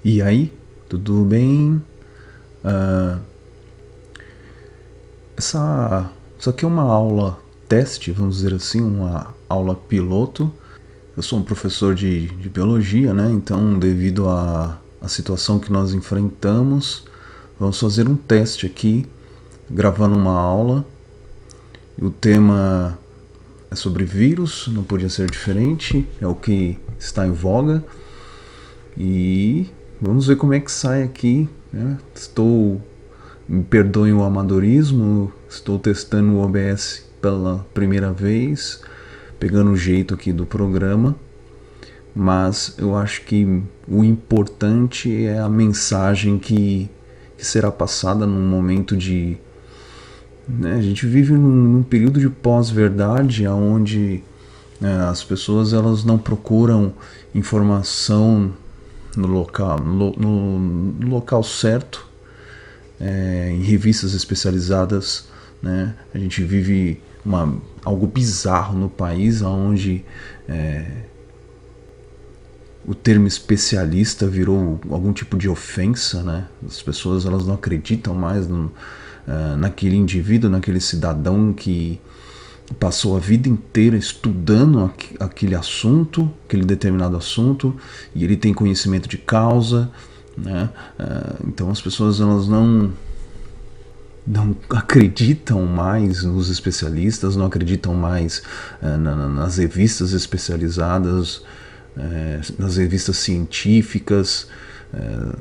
E aí, tudo bem? Ah, isso aqui é uma aula teste, vamos dizer assim, uma aula piloto. Eu sou um professor de biologia, né? Então, devido à situação que nós enfrentamos, vamos fazer um teste aqui, gravando uma aula. O tema é sobre vírus, não podia ser diferente, é o que está em voga. E vamos ver como é que sai aqui, né? Me perdoem o amadorismo, estou testando o OBS pela primeira vez, pegando o jeito aqui do programa, mas eu acho que o importante é a mensagem que será passada num momento de... Né, a gente vive num período de pós-verdade, onde as pessoas elas não procuram informação no local certo, em revistas especializadas, né? A gente vive algo bizarro no país, onde o termo especialista virou algum tipo de ofensa, né? As pessoas elas não acreditam mais naquele indivíduo, naquele cidadão que passou a vida inteira estudando aquele assunto, aquele determinado assunto, e ele tem conhecimento de causa, né? Então as pessoas elas não acreditam mais nos especialistas, não acreditam mais nas revistas especializadas, nas revistas científicas.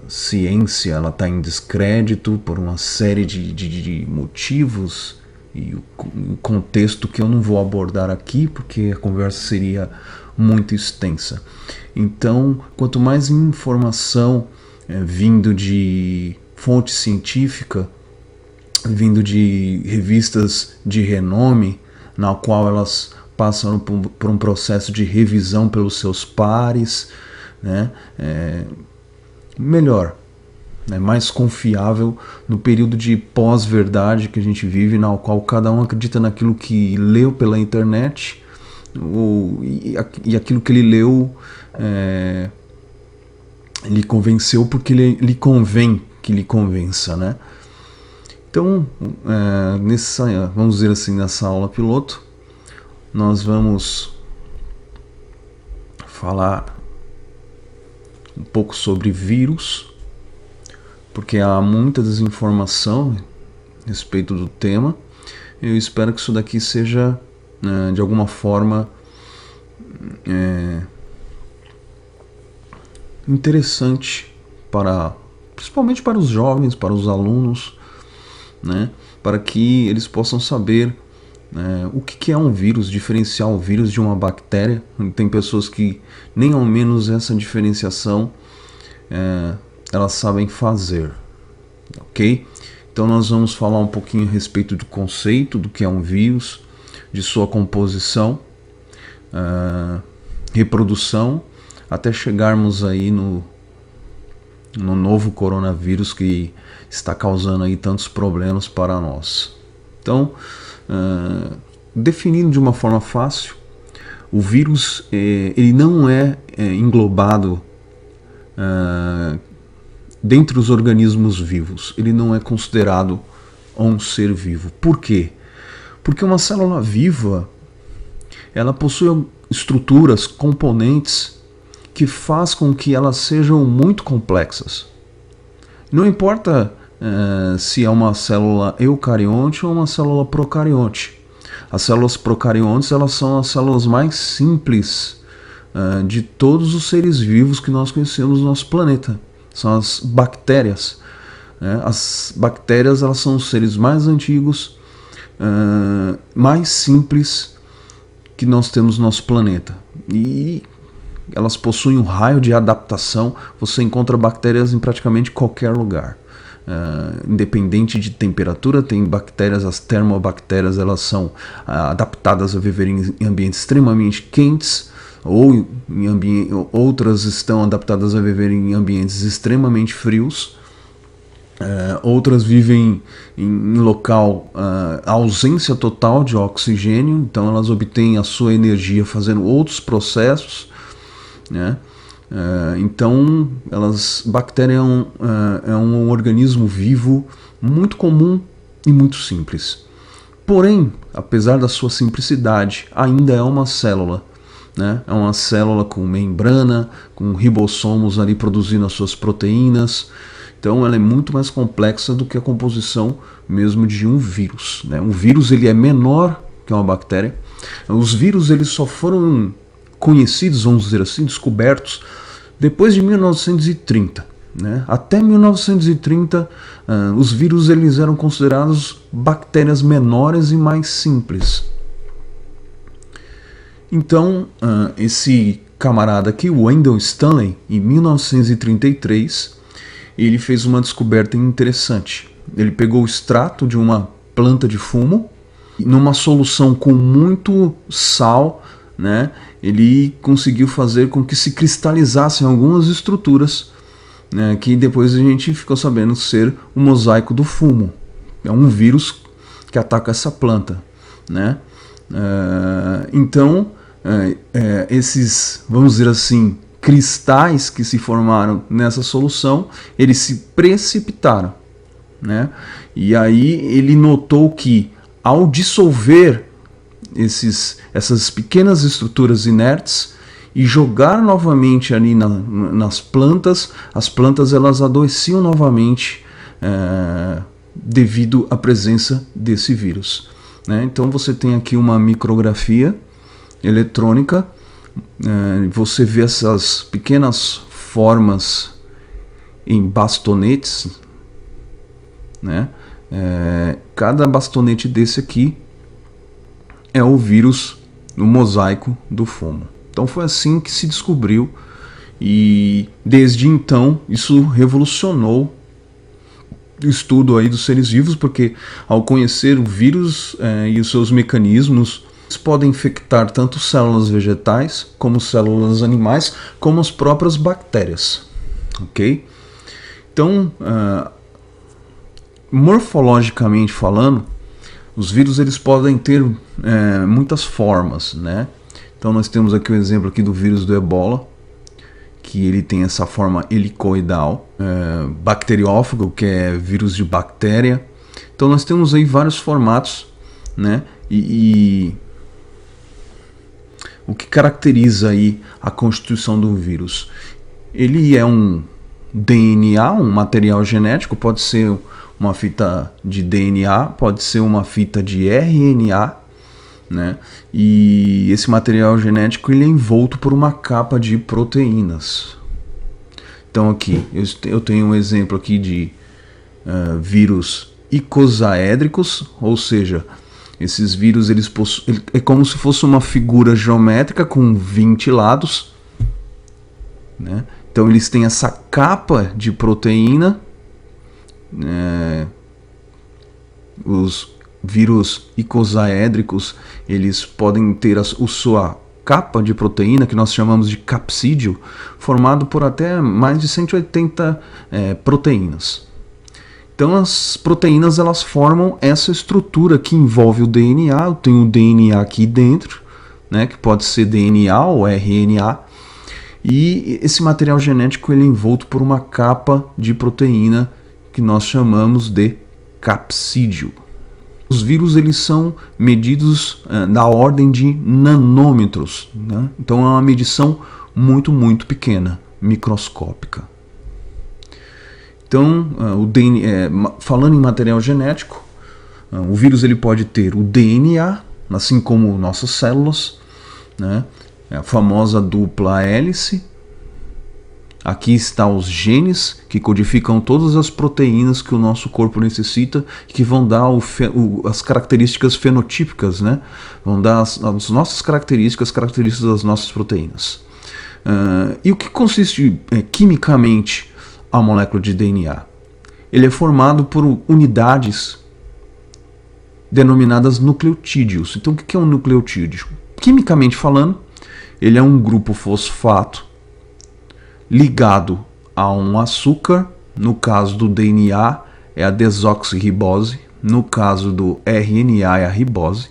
Ciência ela está em descrédito por uma série de motivos e o contexto que eu não vou abordar aqui porque a conversa seria muito extensa. Então, quanto mais informação vindo de fonte científica, vindo de revistas de renome, na qual elas passam por um processo de revisão pelos seus pares, né? Melhor, mais confiável no período de pós-verdade que a gente vive, na qual cada um acredita naquilo que leu pela internet, e aquilo que ele leu lhe convenceu porque lhe convém que lhe convença, né? Então, vamos dizer assim, nessa aula piloto, nós vamos falar um pouco sobre vírus, porque há muita desinformação a respeito do tema. Eu espero que isso daqui seja, de alguma forma, interessante principalmente para os jovens, para os alunos, né, para que eles possam saber o que é um vírus, diferenciar um vírus de uma bactéria. Tem pessoas que nem ao menos essa diferenciação elas sabem fazer, ok? Então nós vamos falar um pouquinho a respeito do conceito do que é um vírus, de sua composição, reprodução, até chegarmos aí no novo coronavírus que está causando aí tantos problemas para nós. Então, definindo de uma forma fácil, o vírus ele não é englobado dentre os organismos vivos. Ele não é considerado um ser vivo. Por quê? Porque uma célula viva ela possui estruturas, componentes que faz com que elas sejam muito complexas. Não importa se é uma célula eucarionte ou uma célula procarionte. As células procariontes elas são as células mais simples de todos os seres vivos que nós conhecemos no nosso planeta. São as bactérias. As bactérias elas são os seres mais antigos, mais simples que nós temos no nosso planeta. E elas possuem um raio de adaptação. Você encontra bactérias em praticamente qualquer lugar. Independente de temperatura, tem bactérias, as termobactérias, elas são adaptadas a viver em ambientes extremamente quentes, ou outras estão adaptadas a viver em ambientes extremamente frios. Outras vivem em local ausência total de oxigênio, então elas obtêm a sua energia fazendo outros processos, né? Então, bactéria é um organismo vivo muito comum e muito simples. Porém, apesar da sua simplicidade, ainda é uma célula, né? É uma célula com membrana, com ribossomos ali produzindo as suas proteínas. Então, ela é muito mais complexa do que a composição mesmo de um vírus, né? Um vírus ele é menor que uma bactéria. Os vírus eles só foram conhecidos, vamos dizer assim, descobertos depois de 1930. Né? Até 1930, os vírus eles eram considerados bactérias menores e mais simples. Então, esse camarada aqui, o Wendell Stanley, em 1933, ele fez uma descoberta interessante. Ele pegou o extrato de uma planta de fumo, numa solução com muito sal, né, ele conseguiu fazer com que se cristalizassem algumas estruturas, né, que depois a gente ficou sabendo ser o mosaico do fumo. É um vírus que ataca essa planta, né? Então, esses, vamos dizer assim, cristais que se formaram nessa solução, eles se precipitaram, né? E aí ele notou que ao dissolver essas pequenas estruturas inertes e jogar novamente ali nas plantas, as plantas elas adoeciam novamente devido à presença desse vírus, né? Então você tem aqui uma micrografia eletrônica, você vê essas pequenas formas em bastonetes, né? Cada bastonete desse aqui é o vírus no mosaico do fumo. Então foi assim que se descobriu, e desde então isso revolucionou o estudo aí dos seres vivos, porque ao conhecer o vírus e os seus mecanismos, eles podem infectar tanto células vegetais como células animais, como as próprias bactérias, ok? Então, morfologicamente falando, os vírus eles podem ter muitas formas, né? Então nós temos aqui o exemplo aqui do vírus do Ebola, que ele tem essa forma helicoidal, bacteriófago, que é vírus de bactéria. Então nós temos aí vários formatos, né? E o que caracteriza aí a constituição do vírus? Ele é um DNA, um material genético, pode ser uma fita de DNA, pode ser uma fita de RNA, né? E esse material genético ele é envolto por uma capa de proteínas. Então aqui eu tenho um exemplo aqui de vírus icosaédricos, ou seja, esses vírus eles é como se fosse uma figura geométrica com 20 lados, né? Então eles têm essa capa de proteína. Os vírus icosaédricos eles podem ter a sua capa de proteína, que nós chamamos de capsídio, formado por até mais de 180 proteínas. Então as proteínas elas formam essa estrutura que envolve o DNA. Eu tenho o DNA aqui dentro, né, que pode ser DNA ou RNA, e esse material genético ele é envolto por uma capa de proteína que nós chamamos de capsídio. Os vírus eles são medidos da ordem de nanômetros, né? Então é uma medição muito, muito pequena, microscópica. Então, falando em material genético, o vírus ele pode ter o DNA, assim como nossas células, né? A famosa dupla hélice. Aqui estão os genes que codificam todas as proteínas que o nosso corpo necessita, que vão dar as características fenotípicas, né? Vão dar as nossas características das nossas proteínas. E o que consiste quimicamente a molécula de DNA? Ele é formado por unidades denominadas nucleotídeos. Então o que é um nucleotídeo? Quimicamente falando, ele é um grupo fosfato ligado a um açúcar. No caso do DNA é a desoxirribose, no caso do RNA é a ribose,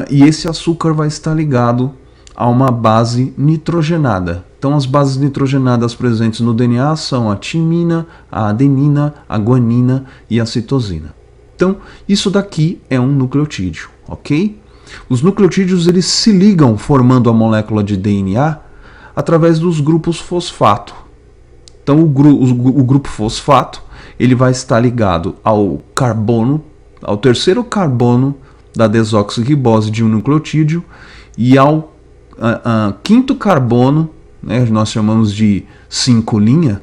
e esse açúcar vai estar ligado a uma base nitrogenada. Então as bases nitrogenadas presentes no DNA são a timina, a adenina, a guanina e a citosina. Então isso daqui é um nucleotídeo, ok? Os nucleotídeos eles se ligam formando a molécula de DNA através dos grupos fosfato. Então o grupo fosfato ele vai estar ligado ao carbono, ao terceiro carbono da desoxirribose de um nucleotídeo e ao quinto carbono, né, nós chamamos de 5'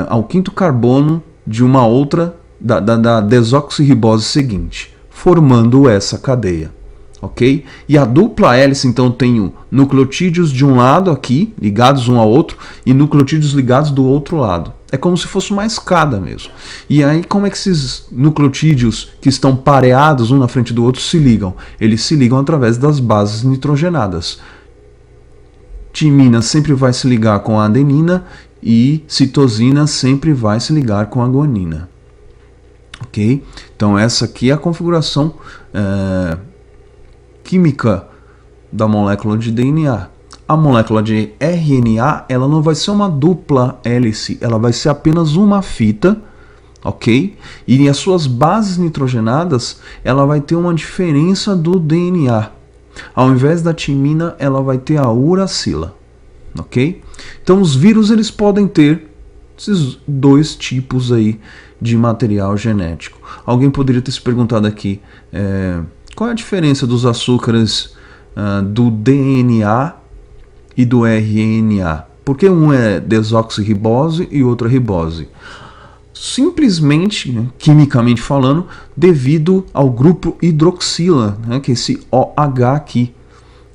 ao quinto carbono de uma outra da desoxirribose seguinte, formando essa cadeia. Ok? E a dupla hélice, então, tem nucleotídeos de um lado aqui, ligados um ao outro, e nucleotídeos ligados do outro lado. É como se fosse uma escada mesmo. E aí, como é que esses nucleotídeos que estão pareados um na frente do outro se ligam? Eles se ligam através das bases nitrogenadas. Timina sempre vai se ligar com a adenina e citosina sempre vai se ligar com a guanina. Ok? Então, essa aqui é a configuração química da molécula de DNA. A molécula de RNA, ela não vai ser uma dupla hélice, ela vai ser apenas uma fita, ok? E as suas bases nitrogenadas, ela vai ter uma diferença do DNA. Ao invés da timina, ela vai ter a uracila, ok? Então os vírus eles podem ter esses dois tipos aí de material genético. Alguém poderia ter se perguntado aqui, qual é a diferença dos açúcares do DNA e do RNA? Por que um é desoxirribose e outro é ribose? Simplesmente, né, quimicamente falando, devido ao grupo hidroxila, né, que é esse OH aqui.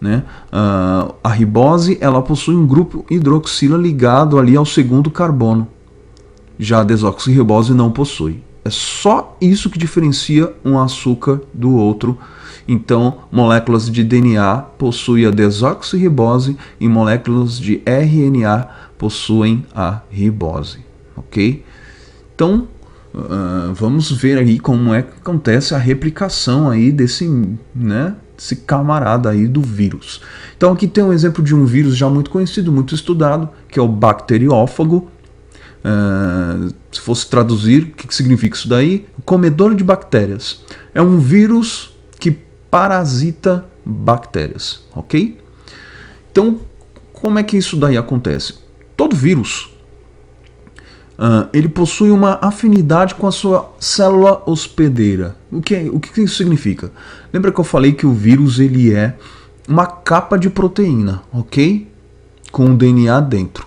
Né? A ribose ela possui um grupo hidroxila ligado ali ao segundo carbono. Já a desoxirribose não possui. É só isso que diferencia um açúcar do outro. Então, moléculas de DNA possuem a desoxirribose e moléculas de RNA possuem a ribose. Ok? Então, vamos ver aí como é que acontece a replicação aí desse, né, esse camarada aí do vírus. Então, aqui tem um exemplo de um vírus já muito conhecido, muito estudado, que é o bacteriófago. Se fosse traduzir, o que significa isso daí? Comedor de bactérias. É um vírus que parasita bactérias, ok? Então, como é que isso daí acontece? Todo vírus, ele possui uma afinidade com a sua célula hospedeira. O que isso significa? Lembra que eu falei que o vírus ele é uma capa de proteína, ok? Com o DNA dentro.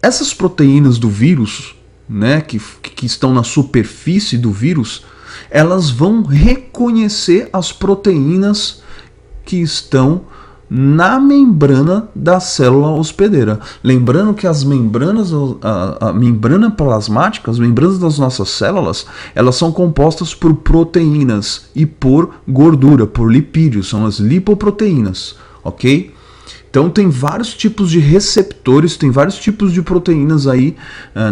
Essas proteínas do vírus, né, que estão na superfície do vírus, elas vão reconhecer as proteínas que estão na membrana da célula hospedeira. Lembrando que as membranas, a membrana plasmática, as membranas das nossas células, elas são compostas por proteínas e por gordura, por lipídios, são as lipoproteínas, ok? Então tem vários tipos de receptores, tem vários tipos de proteínas aí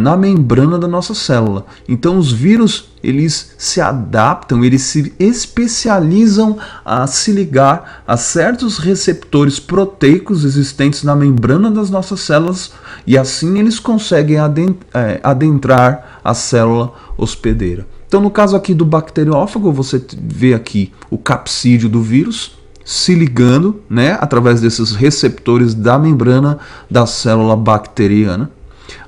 na membrana da nossa célula. Então os vírus, eles se adaptam, eles se especializam a se ligar a certos receptores proteicos existentes na membrana das nossas células e assim eles conseguem adentrar a célula hospedeira. Então no caso aqui do bacteriófago, você vê aqui o capsídeo do vírus se ligando, né, através desses receptores da membrana da célula bacteriana.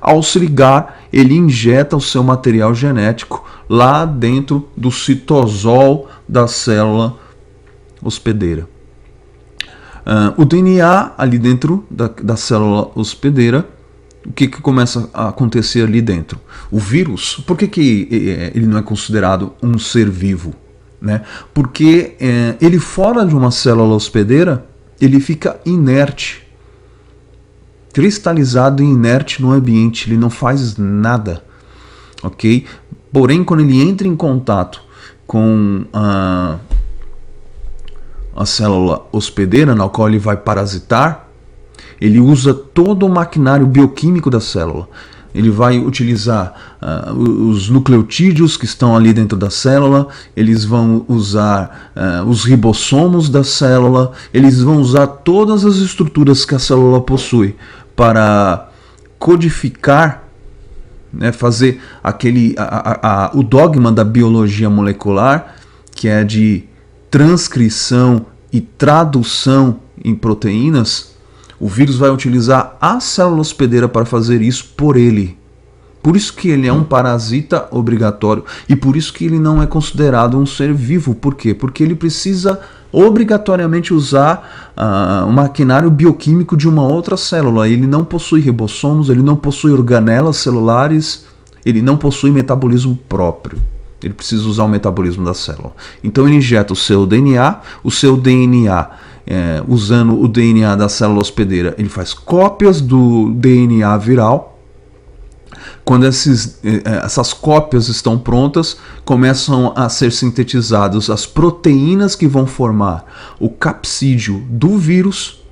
Ao se ligar, ele injeta o seu material genético lá dentro do citosol da célula hospedeira. O DNA ali dentro da célula hospedeira, o que começa a acontecer ali dentro? O vírus, por que ele não é considerado um ser vivo? Né? Porque ele fora de uma célula hospedeira, ele fica inerte, cristalizado e inerte no ambiente, ele não faz nada, ok? Porém, quando ele entra em contato com a célula hospedeira, na qual ele vai parasitar, ele usa todo o maquinário bioquímico da célula. ele vai utilizar os nucleotídeos que estão ali dentro da célula, eles vão usar os ribossomos da célula, eles vão usar todas as estruturas que a célula possui para codificar, né, fazer o dogma da biologia molecular, que é de transcrição e tradução em proteínas. O vírus vai utilizar a célula hospedeira para fazer isso por ele. Por isso que ele é um parasita obrigatório e por isso que ele não é considerado um ser vivo. Por quê? Porque ele precisa obrigatoriamente usar o maquinário bioquímico de uma outra célula. Ele não possui ribossomos, ele não possui organelas celulares, ele não possui metabolismo próprio. Ele precisa usar o metabolismo da célula. Então ele injeta o seu DNA, usando o DNA da célula hospedeira, ele faz cópias do DNA viral. Quando essas cópias estão prontas, começam a ser sintetizadas as proteínas que vão formar o capsídeo do vírus.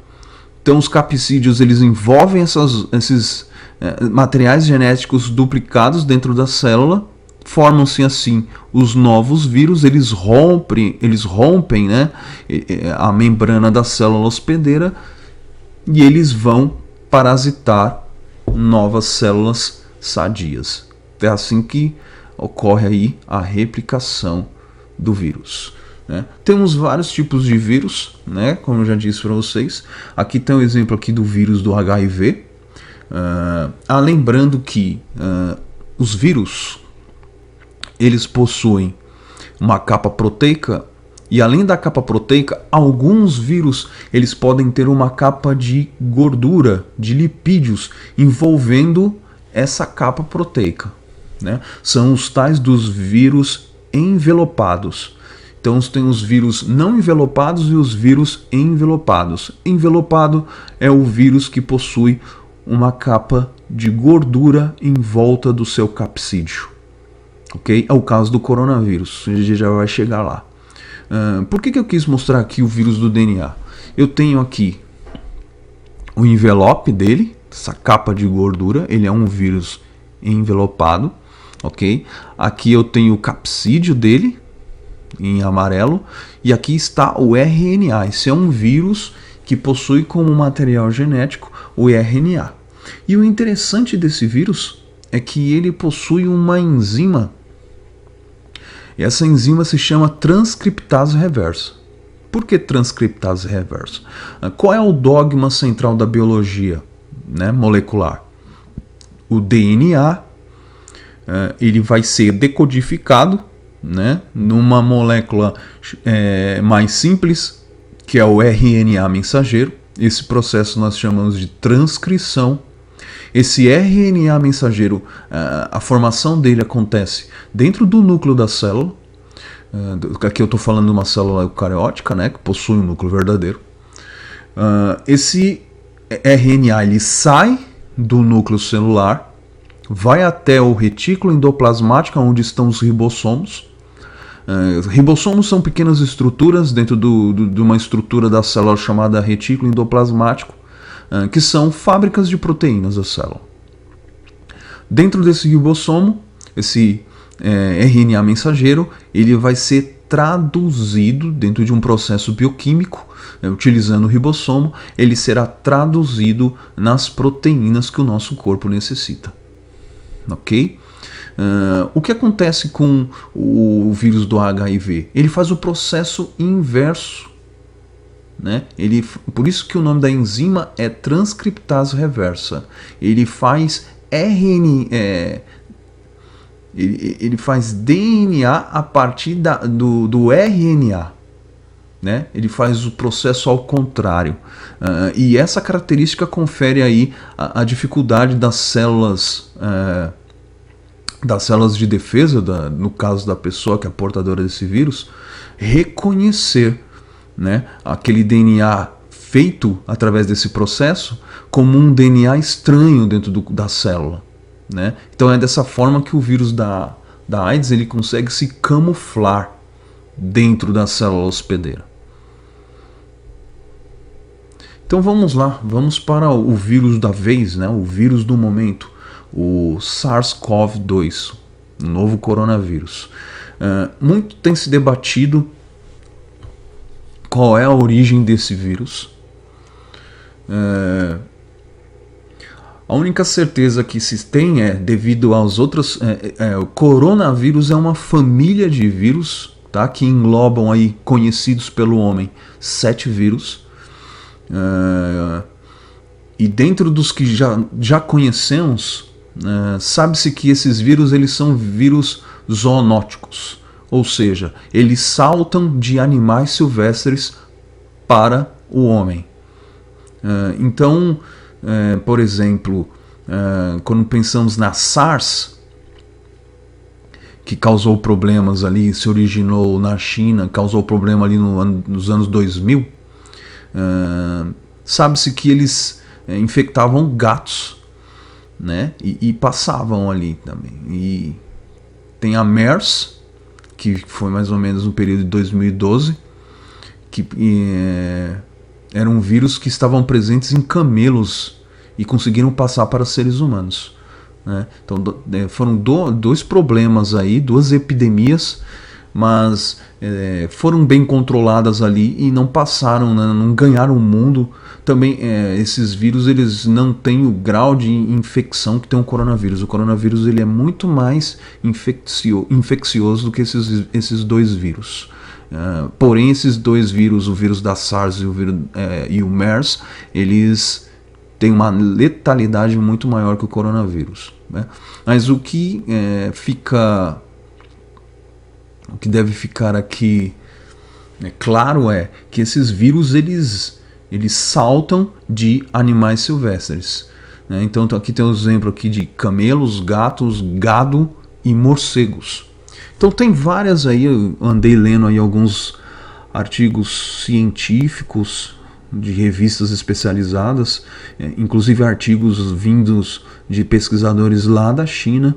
Então os capsídeos eles envolvem esses materiais genéticos duplicados dentro da célula. Formam-se assim os novos vírus, eles rompem, né, a membrana da célula hospedeira e eles vão parasitar novas células sadias. É assim que ocorre aí a replicação do vírus, né? Temos vários tipos de vírus, né, como eu já disse para vocês. Aqui tem um exemplo aqui do vírus do HIV. Lembrando que os vírus eles possuem uma capa proteica e além da capa proteica, alguns vírus eles podem ter uma capa de gordura, de lipídios envolvendo essa capa proteica, né? São os tais dos vírus envelopados. Então tem os vírus não envelopados e os vírus envelopados. Envelopado é o vírus que possui uma capa de gordura em volta do seu capsídeo. Okay? É o caso do coronavírus, a gente já vai chegar lá. Por que eu quis mostrar aqui o vírus do DNA? Eu tenho aqui o envelope dele, essa capa de gordura, ele é um vírus envelopado, ok? Aqui eu tenho o capsídeo dele, em amarelo, e aqui está o RNA. Esse é um vírus que possui como material genético o RNA. E o interessante desse vírus é que ele possui uma enzima. E essa enzima se chama transcriptase reversa. Por que transcriptase reversa? Qual é o dogma central da biologia, né, molecular? O DNA ele vai ser decodificado, né, numa molécula mais simples, que é o RNA mensageiro. Esse processo nós chamamos de transcrição. Esse RNA mensageiro, a formação dele acontece dentro do núcleo da célula. Aqui eu estou falando de uma célula eucariótica, né, que possui um núcleo verdadeiro. Esse RNA ele sai do núcleo celular, vai até o retículo endoplasmático, onde estão os ribossomos. Ribossomos são pequenas estruturas dentro de uma estrutura da célula chamada retículo endoplasmático, que são fábricas de proteínas da célula. Dentro desse ribossomo, esse RNA mensageiro, ele vai ser traduzido dentro de um processo bioquímico, utilizando o ribossomo, ele será traduzido nas proteínas que o nosso corpo necessita. Ok? O que acontece com o vírus do HIV? Ele faz o processo inverso. Né? Por isso que o nome da enzima é transcriptase reversa. Ele faz ele faz DNA a partir do RNA. Né? Ele faz o processo ao contrário. E essa característica confere aí a dificuldade das células de defesa, no caso da pessoa que é portadora desse vírus, reconhecer, né, aquele DNA feito através desse processo como um DNA estranho dentro da célula, né? Então é dessa forma que o vírus da AIDS ele consegue se camuflar dentro da célula hospedeira. Então vamos lá, vamos para o vírus da vez, né? O vírus do momento. o SARS-CoV-2, o novo coronavírus. Muito tem se debatido qual é a origem desse vírus. A única certeza que se tem é devido aos outros. O coronavírus é uma família de vírus, tá, que englobam aí, conhecidos pelo homem, 7 vírus. E dentro dos que já conhecemos, sabe-se que esses vírus eles são vírus zoonóticos, ou seja, eles saltam de animais silvestres para o homem. Então, por exemplo, quando pensamos na SARS, que causou problemas ali, se originou na China, causou problema ali nos anos 2000, sabe-se que eles infectavam gatos, né? E passavam ali também. E tem a MERS, que foi mais ou menos no período de 2012, que era um vírus que estavam presentes em camelos e conseguiram passar para seres humanos, né? Então foram dois problemas aí, 2 epidemias, mas foram bem controladas ali e não passaram, né? Não ganharam o mundo. Também esses vírus eles não têm o grau de infecção que tem o coronavírus. O coronavírus ele é muito mais infeccioso do que esses 2 vírus. Porém, esses 2 vírus, o vírus da SARS e o MERS, eles têm uma letalidade muito maior que o coronavírus, né? Mas o que deve ficar aqui claro é que esses vírus eles saltam de animais silvestres, né? Então aqui tem um exemplo aqui de camelos, gatos, gado e morcegos. Então tem várias aí, eu andei lendo aí alguns artigos científicos de revistas especializadas, inclusive artigos vindos de pesquisadores lá da China,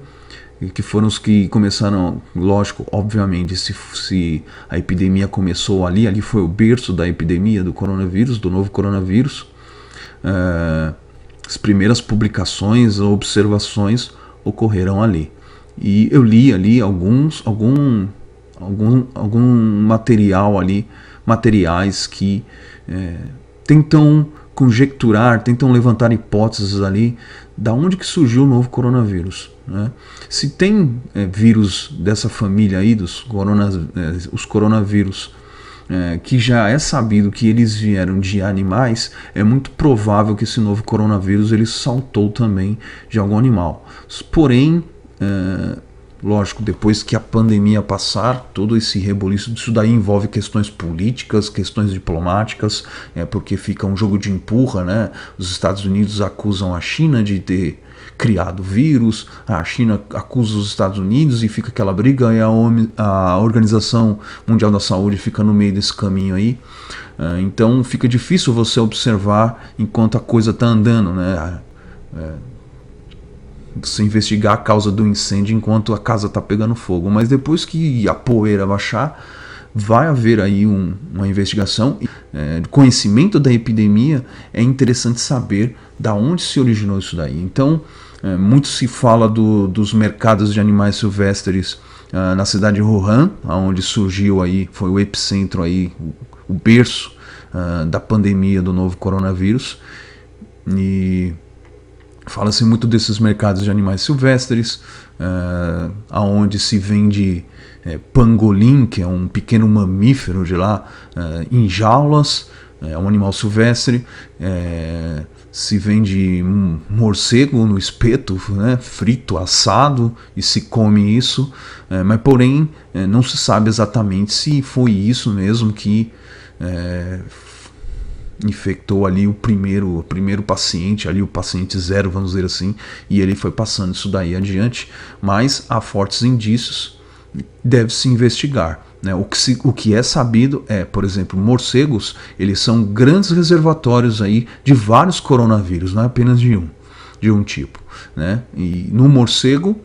que foram os que começaram, lógico, obviamente, se a epidemia começou ali foi o berço da epidemia do coronavírus, do novo coronavírus. As primeiras publicações, observações ocorreram ali. E eu li ali algum material ali, materiais que tentam conjecturar, tentam levantar hipóteses ali da onde que surgiu o novo coronavírus, né? Se tem vírus dessa família aí, os coronavírus, que já é sabido que eles vieram de animais, é muito provável que esse novo coronavírus ele saltou também de algum animal. Porém, lógico, depois que a pandemia passar, todo esse reboliço disso daí envolve questões políticas, questões diplomáticas, porque fica um jogo de empurra, né? Os Estados Unidos acusam a China de ter criado o vírus, a China acusa os Estados Unidos e fica aquela briga, e a Organização Mundial da Saúde fica no meio desse caminho aí. Então fica difícil você observar enquanto a coisa está andando, né? Você investigar a causa do incêndio enquanto a casa está pegando fogo, mas depois que a poeira baixar, vai haver aí uma investigação. Conhecimento da epidemia, é interessante saber da onde se originou isso daí. Então, muito se fala dos mercados de animais silvestres na cidade de Wuhan, onde surgiu aí, foi o epicentro aí, o berço da pandemia do novo coronavírus. E fala-se muito desses mercados de animais silvestres, aonde se vende pangolim, que é um pequeno mamífero de lá, em jaulas, é um animal silvestre. Se vende morcego no espeto, né, frito, assado, e se come isso, mas porém não se sabe exatamente se foi isso mesmo que infectou ali o primeiro paciente, ali o paciente 0, vamos dizer assim, e ele foi passando isso daí adiante, mas há fortes indícios, deve-se investigar, né? O que é sabido é, por exemplo, morcegos, eles são grandes reservatórios aí de vários coronavírus, não é apenas de um tipo, né? E no morcego,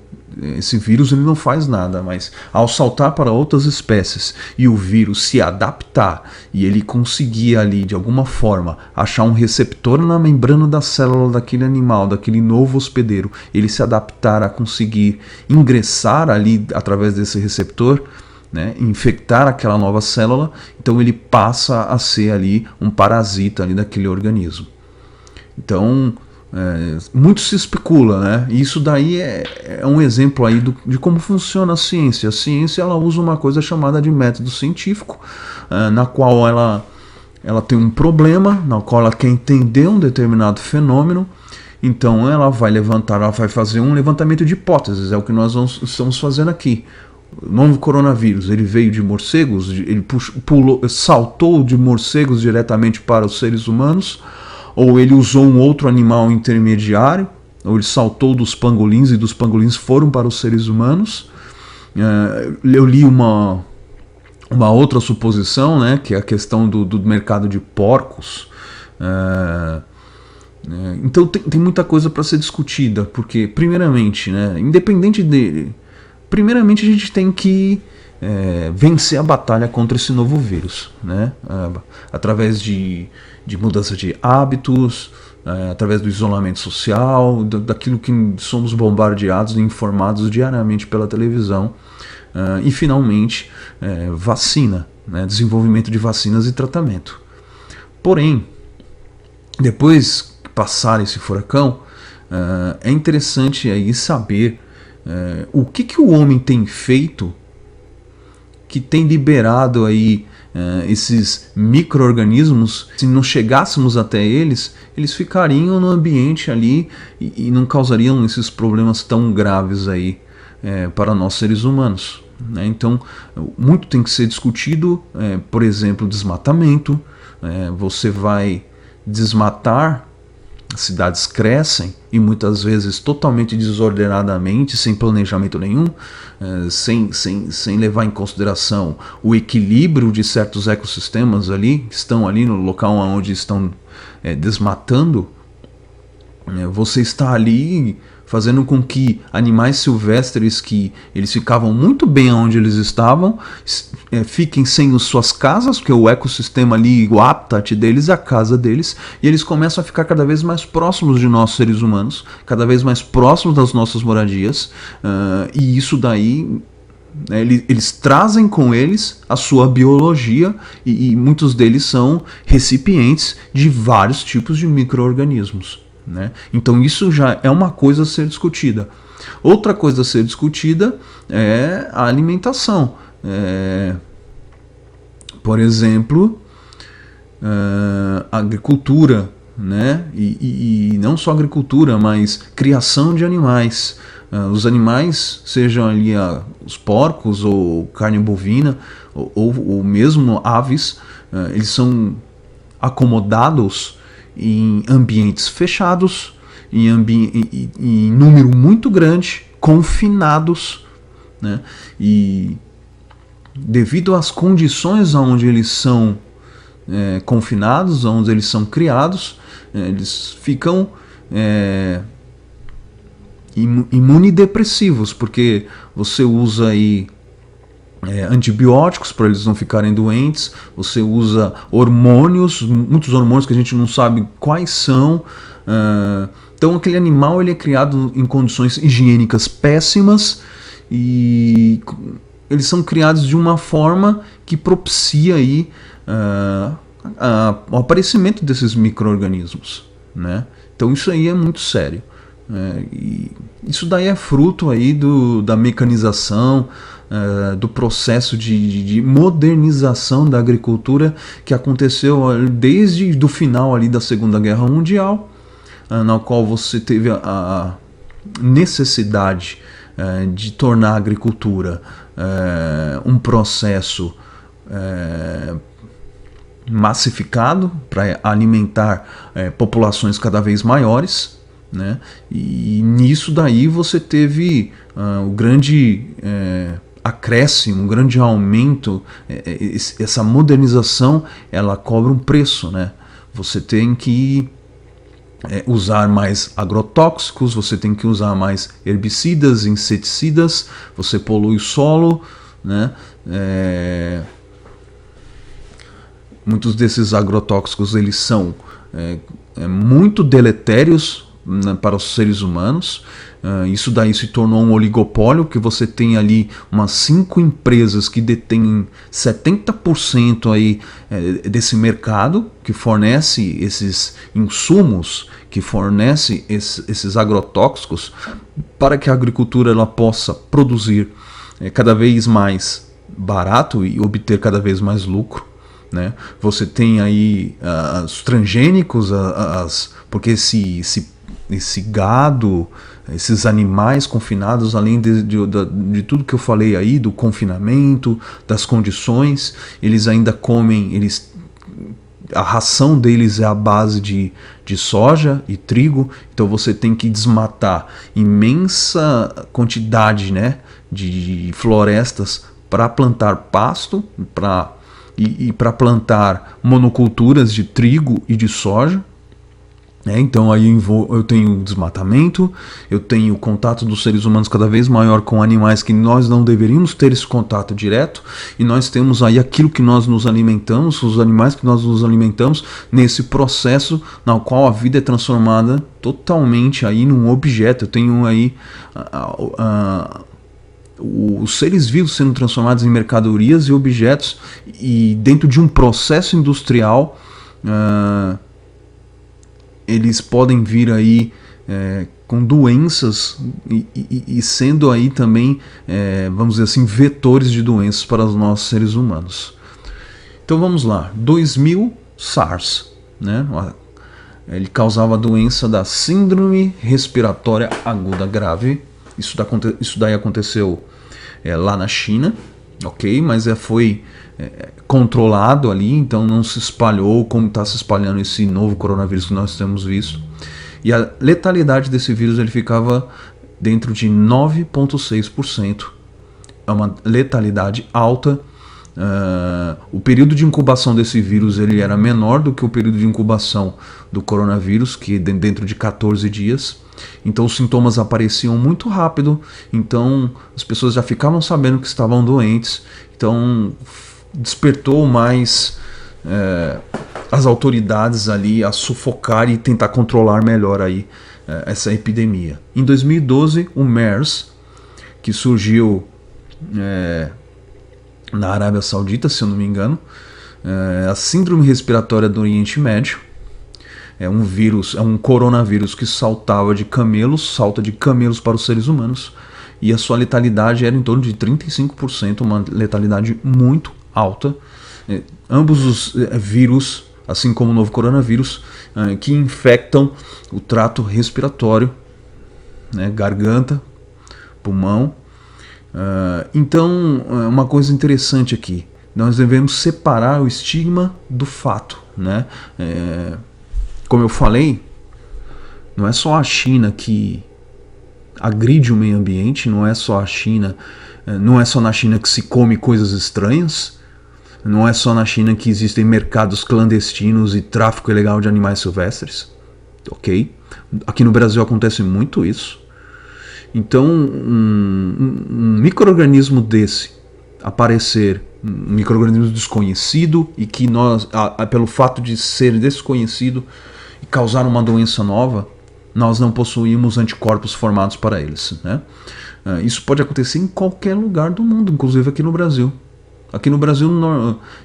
esse vírus ele não faz nada, mas ao saltar para outras espécies e o vírus se adaptar e ele conseguir ali de alguma forma achar um receptor na membrana da célula daquele animal, daquele novo hospedeiro, ele se adaptar a conseguir ingressar ali através desse receptor, né, infectar aquela nova célula, então ele passa a ser ali um parasita ali daquele organismo. Então muito se especula, né? E isso daí é um exemplo aí de como funciona a ciência. A ciência ela usa uma coisa chamada de método científico, na qual ela tem um problema, na qual ela quer entender um determinado fenômeno. Então ela vai fazer um levantamento de hipóteses, é o que nós estamos fazendo aqui. O novo coronavírus, ele veio de morcegos, ele saltou de morcegos diretamente para os seres humanos, ou ele usou um outro animal intermediário, ou ele saltou dos pangolins e dos pangolins foram para os seres humanos. Eu li uma outra suposição, né, que é a questão do mercado de porcos. Então tem muita coisa para ser discutida, porque primeiramente, né, independente dele, primeiramente a gente tem que vencer a batalha contra esse novo vírus, né, através de mudança de hábitos, através do isolamento social, daquilo que somos bombardeados e informados diariamente pela televisão, e finalmente vacina, né, desenvolvimento de vacinas e tratamento. Porém, depois que passar esse furacão, é interessante aí saber o que o homem tem feito que tem liberado aí esses micro-organismos. Se não chegássemos até eles, eles ficariam no ambiente ali e não causariam esses problemas tão graves aí para nós seres humanos, né? Então, muito tem que ser discutido, por exemplo, desmatamento. Você vai desmatar, as cidades crescem e muitas vezes totalmente desordenadamente, sem planejamento nenhum, sem levar em consideração o equilíbrio de certos ecossistemas ali, que estão ali no local onde estão desmatando. Você está ali fazendo com que animais silvestres que eles ficavam muito bem onde eles estavam, fiquem sem as suas casas, porque o ecossistema ali, o habitat deles é a casa deles, e eles começam a ficar cada vez mais próximos de nós seres humanos, cada vez mais próximos das nossas moradias, e isso daí eles trazem com eles a sua biologia, e muitos deles são recipientes de vários tipos de micro-organismos, né? Então isso já é uma coisa a ser discutida. Outra coisa a ser discutida é a alimentação. Por exemplo, a agricultura, né? E não só agricultura, mas criação de animais. Os animais, sejam ali os porcos ou carne bovina, ou mesmo aves, eles são acomodados em ambientes fechados, em número muito grande, confinados, né? E devido às condições onde eles são confinados, onde eles são criados, eles ficam imunidepressivos, porque você usa aí antibióticos para eles não ficarem doentes, você usa hormônios, muitos hormônios que a gente não sabe quais são. Então aquele animal ele é criado em condições higiênicas péssimas e eles são criados de uma forma que propicia aí, o aparecimento desses micro-organismos, né? Então isso aí é muito sério. E isso daí é fruto aí da mecanização, do processo de modernização da agricultura que aconteceu desde o final ali da Segunda Guerra Mundial, na qual você teve a necessidade de tornar a agricultura um processo massificado para alimentar populações cada vez maiores, né? E nisso daí você teve o grande acréscimo, um grande aumento. Essa modernização ela cobra um preço, né? Você tem que usar mais agrotóxicos, você tem que usar mais herbicidas, inseticidas, você polui o solo, né? Muitos desses agrotóxicos eles são muito deletérios, né, para os seres humanos. Isso daí se tornou um oligopólio, que você tem ali umas 5 empresas que detêm 70% aí, desse mercado, que fornece esses insumos, que fornece esses agrotóxicos para que a agricultura ela possa produzir cada vez mais barato e obter cada vez mais lucro. Né? Você tem aí os transgênicos, porque esse gado, esses animais confinados, além de tudo que eu falei aí, do confinamento, das condições, eles ainda comem, a ração deles é a base de soja e trigo, então você tem que desmatar imensa quantidade, né, de florestas para plantar pasto, e para plantar monoculturas de trigo e de soja. Então aí eu tenho desmatamento, eu tenho contato dos seres humanos cada vez maior com animais que nós não deveríamos ter esse contato direto, e nós temos aí aquilo que nós nos alimentamos, os animais que nós nos alimentamos, nesse processo no qual a vida é transformada totalmente aí num objeto. Eu tenho aí os seres vivos sendo transformados em mercadorias e objetos, e dentro de um processo industrial eles podem vir aí com doenças e sendo aí também, vamos dizer assim, vetores de doenças para os nossos seres humanos. Então vamos lá, 2000 SARS, né? Ele causava a doença da síndrome respiratória aguda grave. Isso daí aconteceu lá na China, ok? Mas foi controlado ali, então não se espalhou como está se espalhando esse novo coronavírus que nós temos visto. E a letalidade desse vírus ele ficava dentro de 9,6%. É uma letalidade alta. O período de incubação desse vírus ele era menor do que o período de incubação do coronavírus, que dentro de 14 dias. Então os sintomas apareciam muito rápido, então as pessoas já ficavam sabendo que estavam doentes, então despertou mais as autoridades ali a sufocar e tentar controlar melhor aí essa epidemia. Em 2012, o MERS, que surgiu na Arábia Saudita, se eu não me engano, a síndrome respiratória do Oriente Médio, é um vírus, é um coronavírus que salta de camelos para os seres humanos, e a sua letalidade era em torno de 35%, uma letalidade muito alta. Ambos os vírus, assim como o novo coronavírus, que infectam o trato respiratório, né, garganta, pulmão. Então, uma coisa interessante aqui, nós devemos separar o estigma do fato, né? Como eu falei, não é só a China que agride o meio ambiente, não é só na China que se come coisas estranhas, não é só na China que existem mercados clandestinos e tráfico ilegal de animais silvestres, ok? Aqui no Brasil acontece muito isso. Então, um micro-organismo desse aparecer, um micro-organismo desconhecido, e que nós, pelo fato de ser desconhecido e causar uma doença nova, nós não possuímos anticorpos formados para eles, né? Isso pode acontecer em qualquer lugar do mundo, inclusive aqui no Brasil. Aqui no Brasil,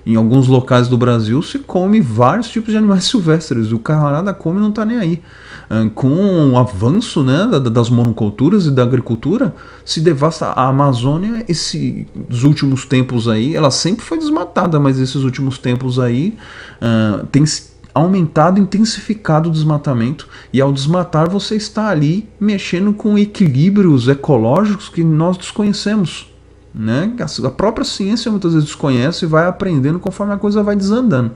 em alguns locais do Brasil, se come vários tipos de animais silvestres. O camarada come e não está nem aí. Com o avanço, né, das monoculturas e da agricultura, se devasta a Amazônia. Nos últimos tempos aí, ela sempre foi desmatada, mas esses últimos tempos aí tem aumentado, intensificado o desmatamento. E ao desmatar, você está ali mexendo com equilíbrios ecológicos que nós desconhecemos, né? A própria ciência muitas vezes desconhece e vai aprendendo conforme a coisa vai desandando.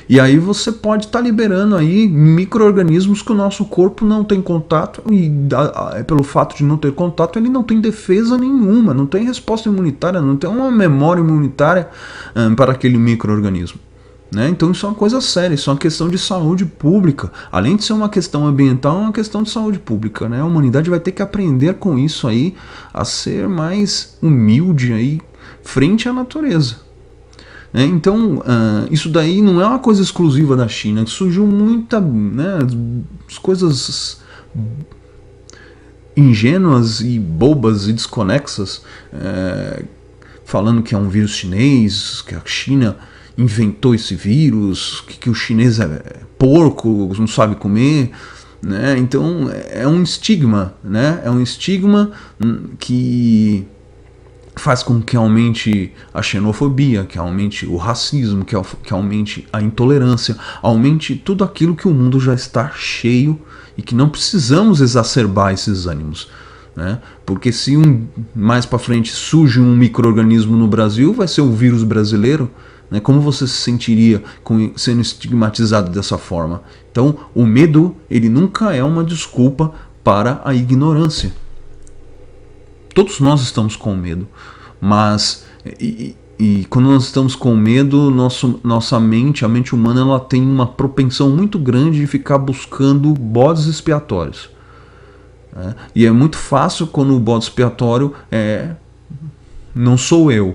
E aí você pode estar liberando aí micro-organismos que o nosso corpo não tem contato, e pelo fato de não ter contato ele não tem defesa nenhuma, não tem resposta imunitária, não tem uma memória imunitária para aquele micro-organismo, né? Então isso é uma coisa séria, isso é uma questão de saúde pública. Além de ser uma questão ambiental, é uma questão de saúde pública, né? A humanidade vai ter que aprender com isso aí a ser mais humilde aí frente à natureza. Então, isso daí não é uma coisa exclusiva da China. Surgiu muita, né, as coisas ingênuas e bobas e desconexas, falando que é um vírus chinês, que a China inventou esse vírus, que o chinês é porco, não sabe comer, né? Então é um estigma, né? É um estigma que faz com que aumente a xenofobia, que aumente o racismo, que aumente a intolerância, aumente tudo aquilo que o mundo já está cheio e que não precisamos exacerbar esses ânimos, né? Porque se mais para frente surge um micro-organismo no Brasil, vai ser o vírus brasileiro, né? Como você se sentiria sendo estigmatizado dessa forma? Então, o medo, ele nunca é uma desculpa para a ignorância. Todos nós estamos com medo, mas e quando nós estamos com medo, nossa mente, a mente humana, ela tem uma propensão muito grande de ficar buscando bodes expiatórios. Né? E é muito fácil quando o bode expiatório não sou eu.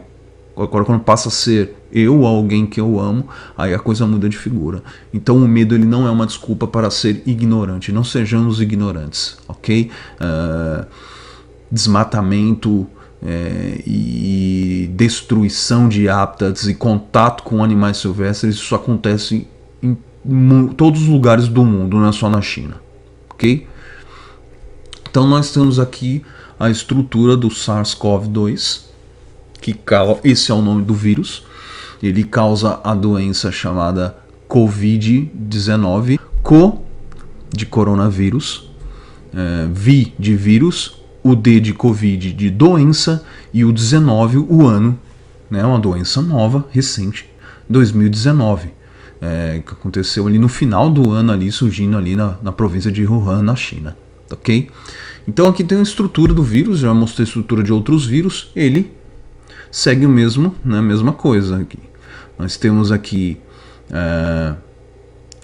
Agora quando passa a ser eu, alguém que eu amo, aí a coisa muda de figura. Então o medo, ele não é uma desculpa para ser ignorante. Não sejamos ignorantes, ok? Desmatamento e destruição de hábitats e contato com animais silvestres, isso acontece em todos os lugares do mundo, não é só na China, ok? Então nós temos aqui a estrutura do SARS-CoV-2, esse é o nome do vírus. Ele causa a doença chamada Covid-19, de coronavírus, V de vírus, o D de Covid de doença e o 19 o ano, né, uma doença nova, recente, 2019, que aconteceu ali no final do ano, ali, surgindo ali na província de Wuhan, na China, ok? Então aqui tem a estrutura do vírus, já mostrei a estrutura de outros vírus, ele segue o mesmo, né, a mesma coisa aqui. Nós temos aqui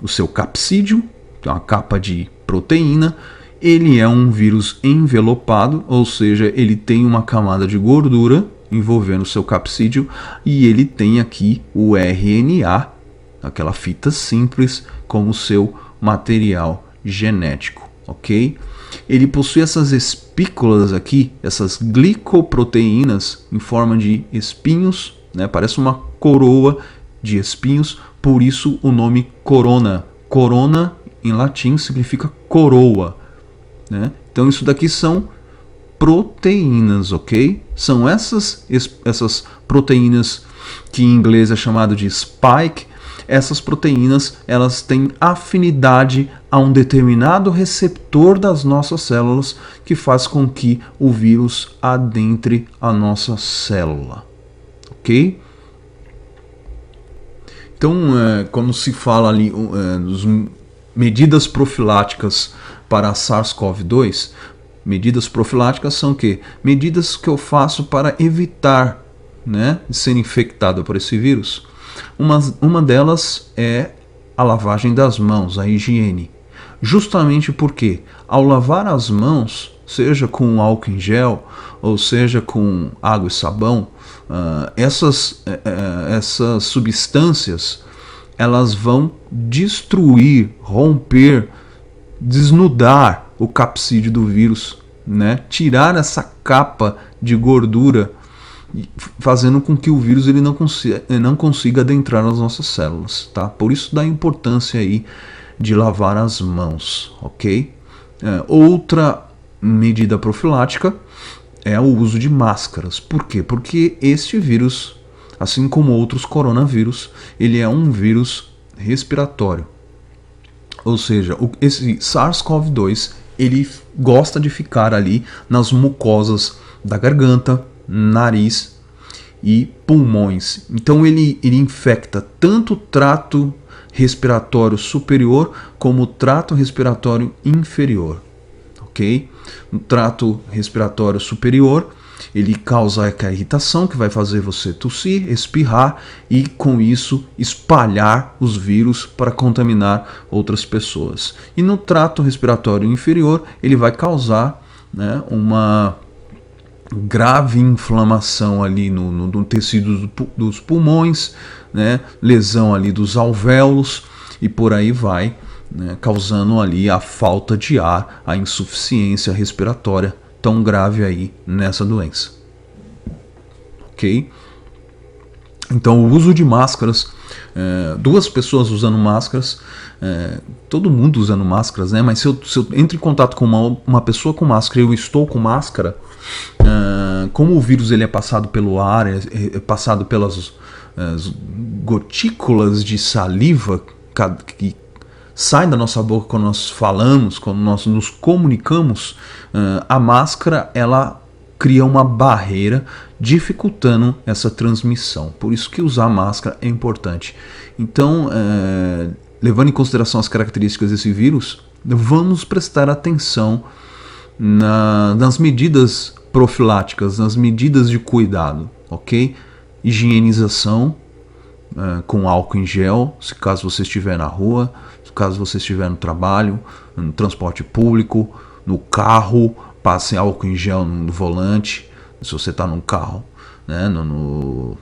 o seu capsídeo, uma capa de proteína. Ele é um vírus envelopado, ou seja, ele tem uma camada de gordura envolvendo o seu capsídeo, e ele tem aqui o RNA, aquela fita simples, como seu material genético, ok? Ele possui essas espículas aqui, essas glicoproteínas em forma de espinhos, né? Parece uma coroa de espinhos, por isso o nome corona. Corona em latim significa coroa, né? Então isso daqui são proteínas, ok? São essas proteínas que em inglês é chamado de spike. Essas proteínas, elas têm afinidade a um determinado receptor das nossas células que faz com que o vírus adentre a nossa célula, ok? Então, quando se fala ali das medidas profiláticas para a SARS-CoV-2, medidas profiláticas são o quê? Medidas que eu faço para evitar, né, de ser infectado por esse vírus. Uma delas é a lavagem das mãos, a higiene. Justamente porque ao lavar as mãos, seja com álcool em gel ou seja com água e sabão, essas substâncias, elas vão destruir, romper, desnudar o capsídeo do vírus, né? Tirar essa capa de gordura, fazendo com que o vírus ele não consiga adentrar nas nossas células, tá? Por isso da importância aí de lavar as mãos, ok? Outra medida profilática é o uso de máscaras. Por quê? Porque este vírus, assim como outros coronavírus, ele é um vírus respiratório. Ou seja, esse SARS-CoV-2, ele gosta de ficar ali nas mucosas da garganta, nariz e pulmões. Então ele infecta tanto o trato respiratório superior como o trato respiratório inferior, ok? No trato respiratório superior, Ele causa aquela irritação que vai fazer você tossir, espirrar e com isso espalhar os vírus para contaminar outras pessoas. E no trato respiratório inferior ele vai causar, né, uma grave inflamação ali no tecido dos pulmões, né, lesão ali dos alvéolos e por aí vai, né, causando ali a falta de ar, a insuficiência respiratória tão grave aí nessa doença. Ok? Então o uso de máscaras, duas pessoas usando máscaras, todo mundo usando máscaras, né? Mas se eu entro em contato com uma pessoa com máscara e eu estou com máscara, como o vírus ele é passado pelo ar, é passado pelas gotículas de saliva que sai da nossa boca quando nós falamos, quando nós nos comunicamos, a máscara ela cria uma barreira dificultando essa transmissão. Por isso que usar máscara é importante. Então, levando em consideração as características desse vírus, vamos prestar atenção nas medidas profiláticas, nas medidas de cuidado, ok? Higienização com álcool em gel, se caso você estiver na rua, se caso você estiver no trabalho, no transporte público, no carro, passe álcool em gel no volante, se você está num carro, né, no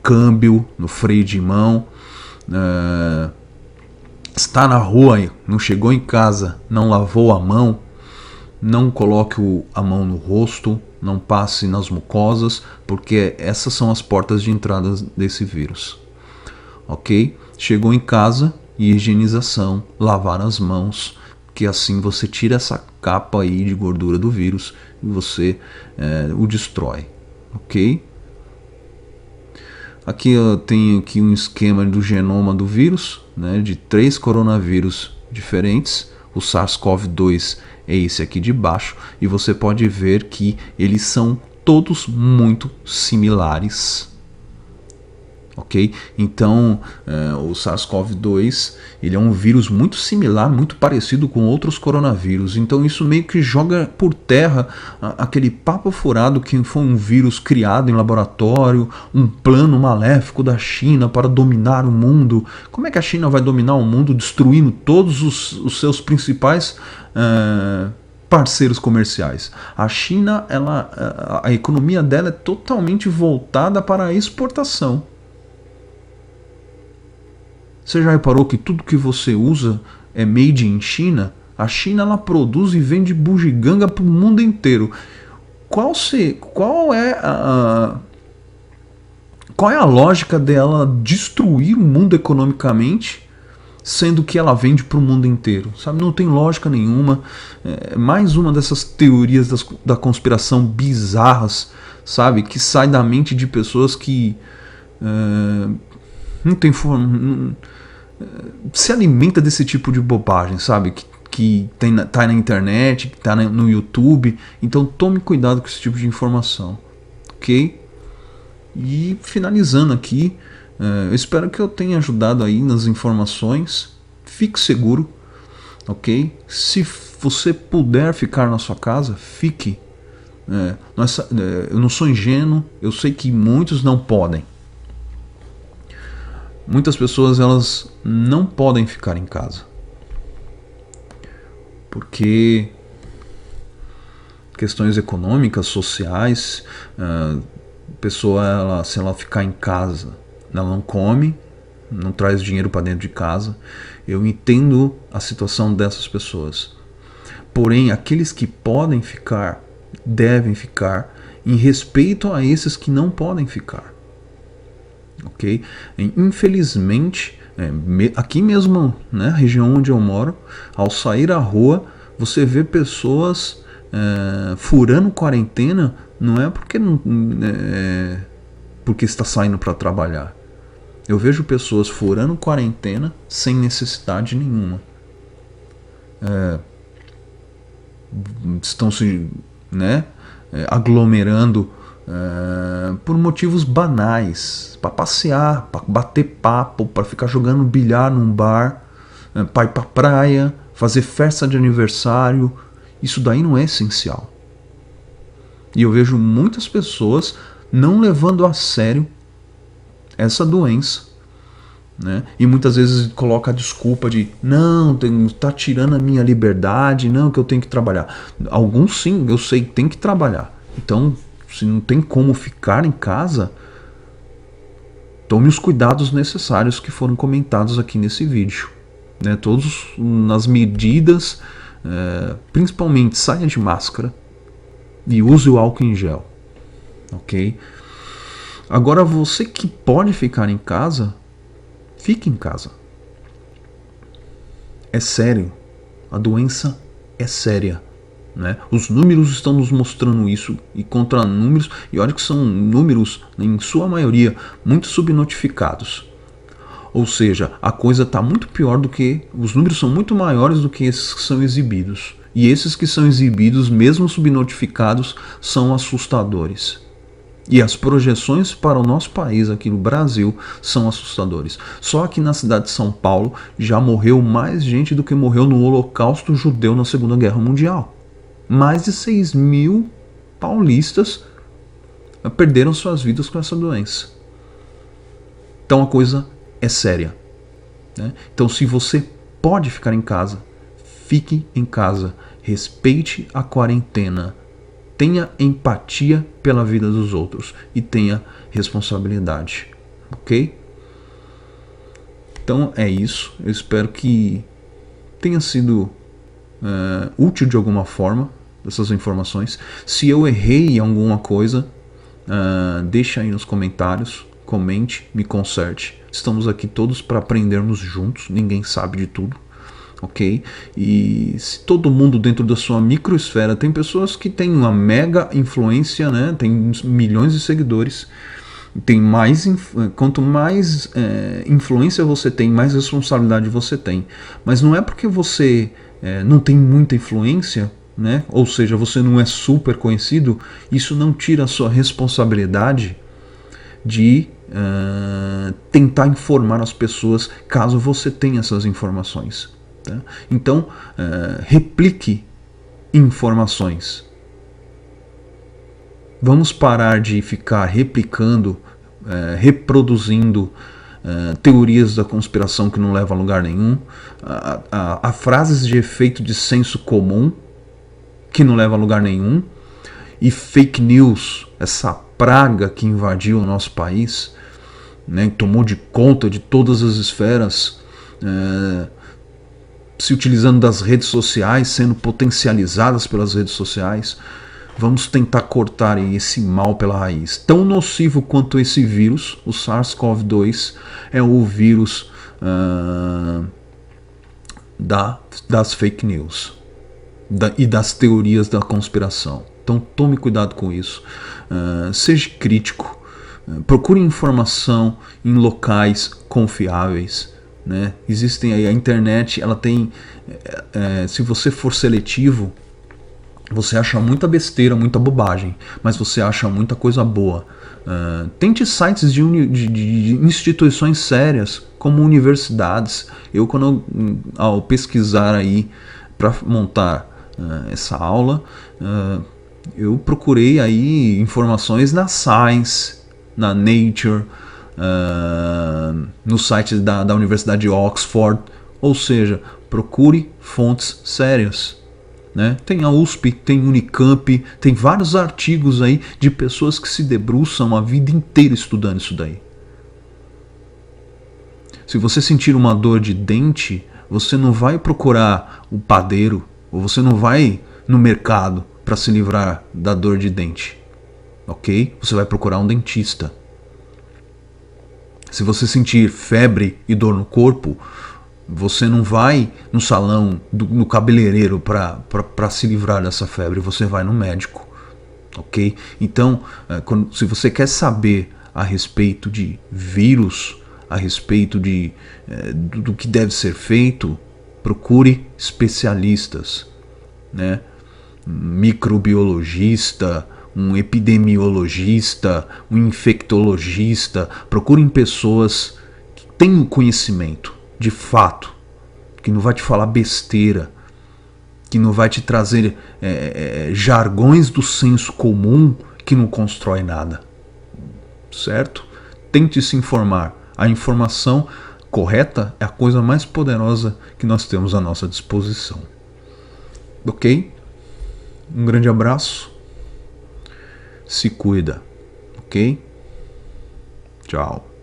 câmbio, no freio de mão, está na rua, não chegou em casa, não lavou a mão, não coloque a mão no rosto, não passe nas mucosas, porque essas são as portas de entrada desse vírus. Ok? Chegou em casa, higienização, lavar as mãos, que assim você tira essa capa aí de gordura do vírus e você o destrói. Ok? Aqui eu tenho aqui um esquema do genoma do vírus, né, de 3 coronavírus diferentes. O SARS-CoV-2 é esse aqui de baixo e você pode ver que eles são todos muito similares. Ok? Então, o SARS-CoV-2 ele é um vírus muito similar, muito parecido com outros coronavírus. Então, isso meio que joga por terra aquele papo furado que foi um vírus criado em laboratório, um plano maléfico da China para dominar o mundo. Como é que a China vai dominar o mundo destruindo todos os seus principais parceiros comerciais? A China, a economia dela é totalmente voltada para a exportação. Você já reparou que tudo que você usa é made in China? A China ela produz e vende bugiganga para o mundo inteiro. Qual é a lógica dela destruir o mundo economicamente, sendo que ela vende para o mundo inteiro? Sabe? Não tem lógica nenhuma. É mais uma dessas teorias da conspiração bizarras, sabe? Que sai da mente de pessoas que não tem forma, se alimenta desse tipo de bobagem, sabe? Que tá na internet, que tá no YouTube. Então tome cuidado com esse tipo de informação, ok? E finalizando aqui, eu espero que eu tenha ajudado aí nas informações. Fique seguro, ok? Se você puder ficar na sua casa, fique. Eu não sou ingênuo, eu sei que muitos não podem. Muitas pessoas elas não podem ficar em casa porque questões econômicas, sociais, a pessoa se ela ficar em casa, ela não come, não traz dinheiro para dentro de casa. Eu entendo a situação dessas pessoas. Porém, aqueles que podem ficar, devem ficar em respeito a esses que não podem ficar. Ok? Infelizmente, aqui mesmo, né, na região onde eu moro, ao sair à rua, você vê pessoas furando quarentena, não é porque está saindo para trabalhar. Eu vejo pessoas furando quarentena sem necessidade nenhuma. Estão se aglomerando por motivos banais, para passear, para bater papo, para ficar jogando bilhar num bar, para ir para praia, fazer festa de aniversário. Isso daí não é essencial. E eu vejo muitas pessoas não levando a sério essa doença, né? E muitas vezes coloca a desculpa de não, tá tirando a minha liberdade, não, que eu tenho que trabalhar. Alguns sim, eu sei que tem que trabalhar. Então, se não tem como ficar em casa, tome os cuidados necessários que foram comentados aqui nesse vídeo, né? Todos nas medidas, principalmente saia de máscara e use o álcool em gel, ok? Agora, você que pode ficar em casa, fique em casa. É sério, a doença é séria, né? Os números estão nos mostrando isso, e contra números, e olha que são números, em sua maioria, muito subnotificados. Ou seja, a coisa está muito pior do que, os números são muito maiores do que esses que são exibidos. E esses que são exibidos, mesmo subnotificados, são assustadores. E as projeções para o nosso país, aqui no Brasil, são assustadores. Só aqui na cidade de São Paulo já morreu mais gente do que morreu no Holocausto Judeu na Segunda Guerra Mundial. Mais de 6.000 paulistas perderam suas vidas com essa doença. Então a coisa é séria, né? Então, se você pode ficar em casa, fique em casa. Respeite a quarentena. Tenha empatia pela vida dos outros e tenha responsabilidade, ok? Então é isso. Eu espero que tenha sido útil de alguma forma essas informações. Se eu errei em alguma coisa, deixa aí nos comentários, comente, me conserte. Estamos aqui todos para aprendermos juntos, ninguém sabe de tudo. Ok? E se todo mundo dentro da sua microesfera, tem pessoas que têm uma mega influência, né? Tem milhões de seguidores, tem mais, quanto mais influência você tem, mais responsabilidade você tem. Mas não é porque você não tem muita influência, né? Ou seja, você não é super conhecido, isso não tira a sua responsabilidade de tentar informar as pessoas caso você tenha essas informações. Tá? Então, replique informações. Vamos parar de ficar replicando, reproduzindo teorias da conspiração que não levam a lugar nenhum, a frases de efeito de senso comum que não levam a lugar nenhum, e fake news, essa praga que invadiu o nosso país, né, tomou de conta de todas as esferas, se utilizando das redes sociais, sendo potencializadas pelas redes sociais. Vamos tentar cortar esse mal pela raiz. Tão nocivo quanto esse vírus, o SARS-CoV-2, é o vírus das fake news e das teorias da conspiração. Então tome cuidado com isso. Seja crítico. Procure informação em locais confiáveis. Né? Existem aí, a internet, ela tem, se você for seletivo, você acha muita besteira, muita bobagem, mas você acha muita coisa boa. Tente sites de instituições sérias, como universidades. Eu, ao pesquisar aí para montar essa aula, eu procurei aí informações na Science, na Nature, no site da Universidade de Oxford. Ou seja, procure fontes sérias, né? Tem a USP, tem Unicamp, tem vários artigos aí de pessoas que se debruçam a vida inteira estudando isso daí. Se você sentir uma dor de dente, você não vai procurar o padeiro, ou você não vai no mercado para se livrar da dor de dente, ok? Você vai procurar um dentista. Se você sentir febre e dor no corpo, você não vai no salão, no cabeleireiro para se livrar dessa febre, você vai no médico, ok? Então, se você quer saber a respeito de vírus, a respeito do que deve ser feito, procure especialistas, né? Microbiologista, um epidemiologista, um infectologista. Procurem pessoas que tenham conhecimento, de fato, que não vai te falar besteira, que não vai te trazer jargões do senso comum que não constrói nada. Certo? Tente se informar. A informação correta é a coisa mais poderosa que nós temos à nossa disposição. Ok? Um grande abraço. Se cuida. Ok? Tchau.